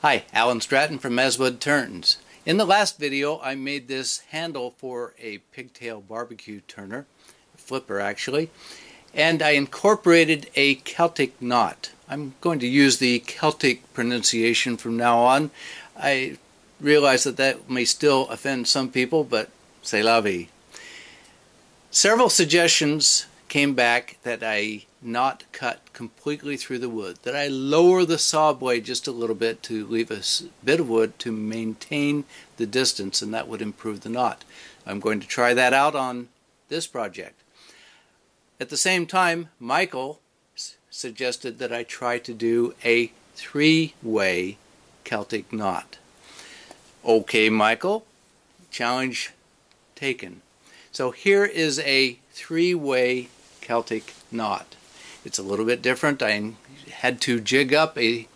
Hi, Alan Stratton from Meswood Turns. In the last video I made this handle for a pigtail barbecue turner, flipper actually, and I incorporated a Celtic knot. I'm going to use the Celtic pronunciation from now on. I realize that may still offend some people, but c'est la vie. Several suggestions came back that I not cut completely through the wood, that I lower the saw blade just a little bit to leave a bit of wood to maintain the distance, and that would improve the knot. I'm going to try that out on this project. At the same time, Michael suggested that I try to do a three-way Celtic knot. Okay, Michael, challenge taken. So here is a three-way Celtic knot. It's a little bit different. I had to jig up a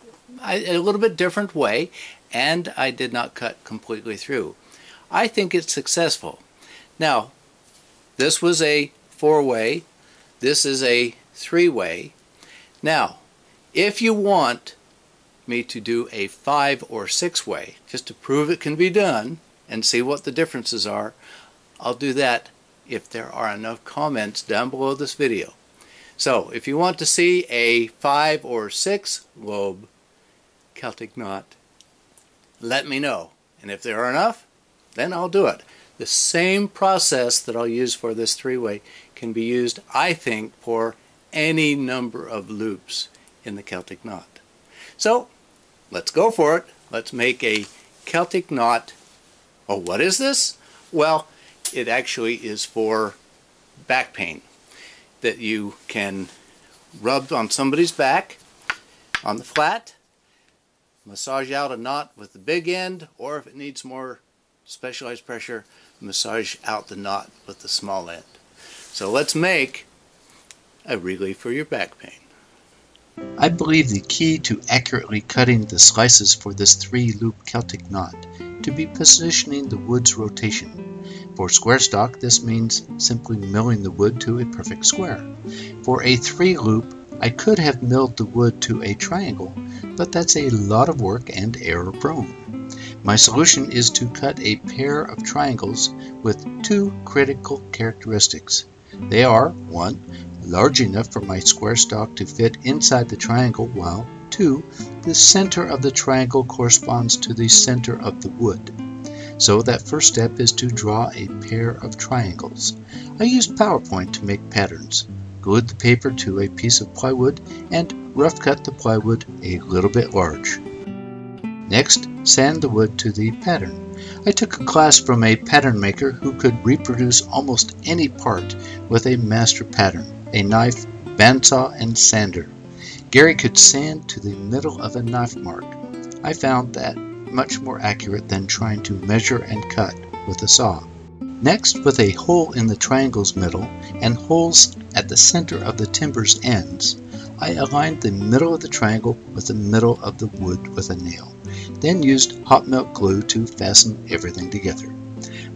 little bit different way, and I did not cut completely through. I think it's successful. Now, this was a four-way. This is a three-way. Now, if you want me to do a five or six-way, just to prove it can be done and see what the differences are, I'll do that if there are enough comments down below this video. So, if you want to see a 5 or 6 lobe Celtic knot, let me know. And if there are enough, then I'll do it. The same process that I'll use for this three-way can be used, I think, for any number of loops in the Celtic knot. So, let's go for it. Let's make a Celtic knot. Oh, what is this? Well, it actually is for back pain, that you can rub on somebody's back on the flat, massage out a knot with the big end, or if it needs more specialized pressure, massage out the knot with the small end. So let's make a relief for your back pain. I believe the key to accurately cutting the slices for this three-loop Celtic knot to be positioning the wood's rotation. For square stock, this means simply milling the wood to a perfect square. For a three-loop, I could have milled the wood to a triangle, but that's a lot of work and error-prone. My solution is to cut a pair of triangles with two critical characteristics. They are, 1, large enough for my square stock to fit inside the triangle, while 2, the center of the triangle corresponds to the center of the wood. So that first step is to draw a pair of triangles. I used PowerPoint to make patterns, glued the paper to a piece of plywood, and rough cut the plywood a little bit large. Next, sand the wood to the pattern. I took a class from a pattern maker who could reproduce almost any part with a master pattern, a knife, bandsaw, and sander. Gary could sand to the middle of a knife mark. I found that much more accurate than trying to measure and cut with a saw. Next, with a hole in the triangle's middle and holes at the center of the timber's ends, I aligned the middle of the triangle with the middle of the wood with a nail, then used hot melt glue to fasten everything together.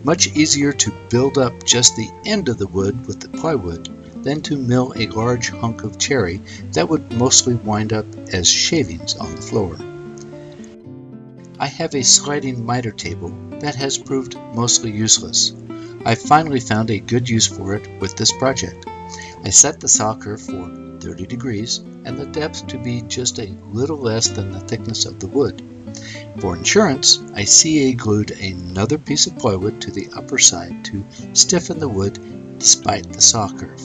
Much easier to build up just the end of the wood with the plywood than to mill a large hunk of cherry that would mostly wind up as shavings on the floor. I have a sliding miter table that has proved mostly useless. I finally found a good use for it with this project. I set the saw curve for 30 degrees and the depth to be just a little less than the thickness of the wood. For insurance, I CA glued another piece of plywood to the upper side to stiffen the wood despite the saw curve.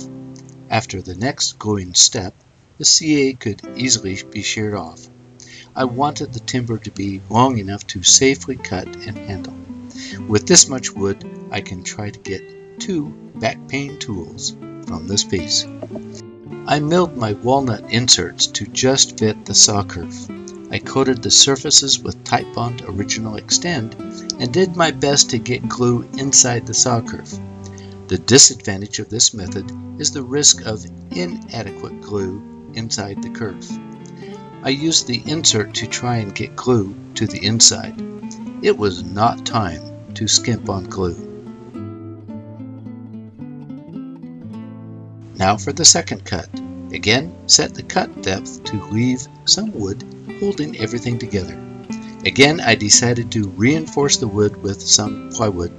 After the next gluing step, the CA could easily be sheared off. I wanted the timber to be long enough to safely cut and handle. With this much wood, I can try to get 2 back pain tools from this piece. I milled my walnut inserts to just fit the saw curve. I coated the surfaces with Titebond Original Extend and did my best to get glue inside the saw curve. The disadvantage of this method is the risk of inadequate glue inside the curve. I used the insert to try and get glue to the inside. It was not time to skimp on glue. Now for the second cut. Again, set the cut depth to leave some wood holding everything together. Again, I decided to reinforce the wood with some plywood.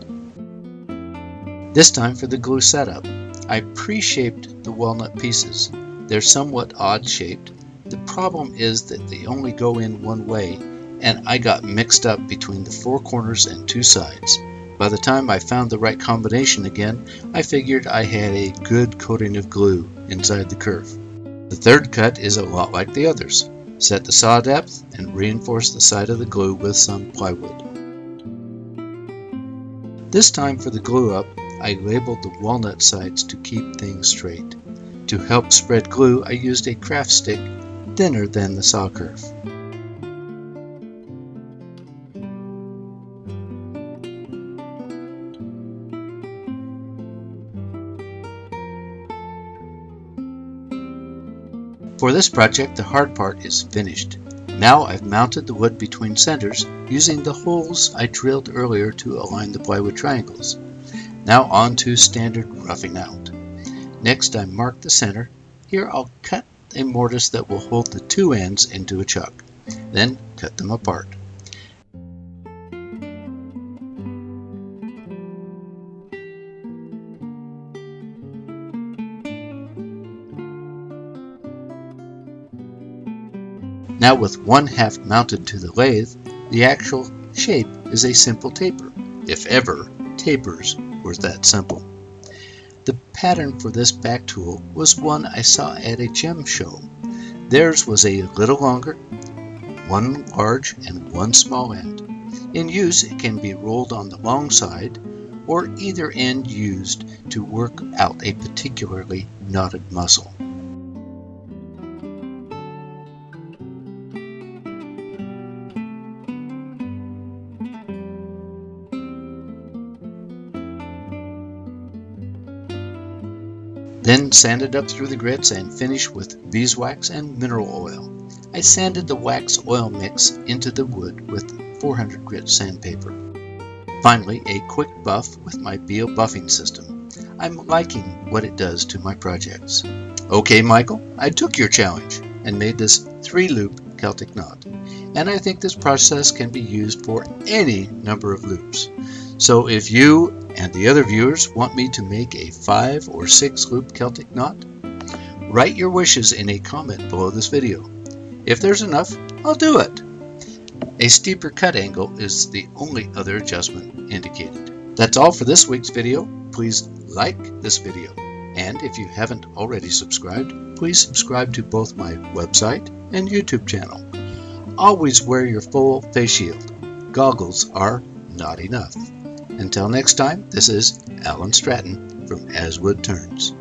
This time for the glue setup, I pre-shaped the walnut pieces. They're somewhat odd shaped. The problem is that they only go in one way, and I got mixed up between the four corners and two sides. By the time I found the right combination again, I figured I had a good coating of glue inside the curve. The third cut is a lot like the others. Set the saw depth and reinforce the side of the glue with some plywood. This time for the glue up, I labeled the walnut sides to keep things straight. To help spread glue, I used a craft stick thinner than the saw curve. For this project, the hard part is finished. Now I've mounted the wood between centers using the holes I drilled earlier to align the plywood triangles. Now on to standard roughing out. Next I mark the center. Here I'll cut a mortise that will hold the two ends into a chuck. Then cut them apart. Now with one half mounted to the lathe, the actual shape is a simple taper, if ever tapers were that simple. The pattern for this back tool was one I saw at a gem show. Theirs was a little longer, one large and one small end. In use, it can be rolled on the long side or either end used to work out a particularly knotted muscle. Then sand it up through the grits and finish with beeswax and mineral oil. I sanded the wax oil mix into the wood with 400 grit sandpaper. Finally, a quick buff with my Beal buffing system. I'm liking what it does to my projects. Okay, Michael, I took your challenge and made this 3-loop Celtic knot. And I think this process can be used for any number of loops. So if you and the other viewers want me to make a 5 or 6 loop Celtic knot, write your wishes in a comment below this video. If there's enough, I'll do it. A steeper cut angle is the only other adjustment indicated. That's all for this week's video. Please like this video. And if you haven't already subscribed, please subscribe to both my website and YouTube channel. Always wear your full face shield. Goggles are not enough. Until next time, this is Alan Stratton from As Wood Turns.